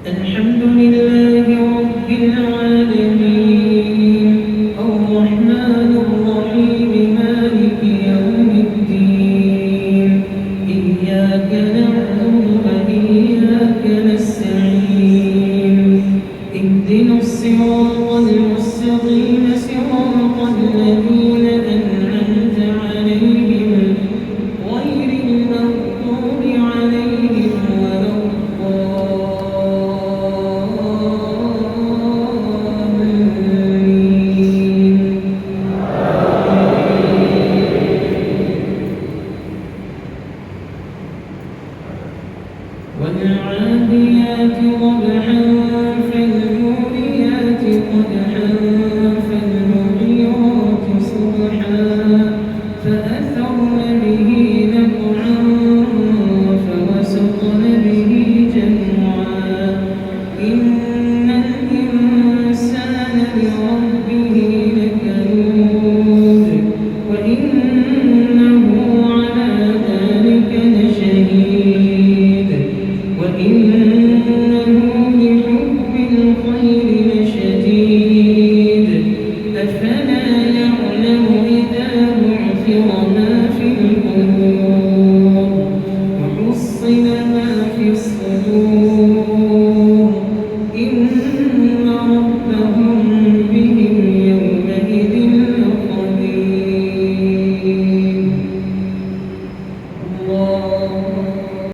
الحمد لله رب العالمين الرحمن الرحيم مالك يوم الدين إياك نعبد وإياك نستعين اهدنا الصراط المستقيم صراط الذين أنعمت عليهم غير المغضوب عليهم ولا والعاديات ضبحا فالموريات قدحا فالمغيرات صبحا فأثرن به نقعا فوسطن به جمعا إن الإنسان لربه لكنود وإنه على ذلك لشهيد وإنه لحب الخير لشديد أفلا يعلم إذا بعثر ما في القبور وحصل ما في الصدور إن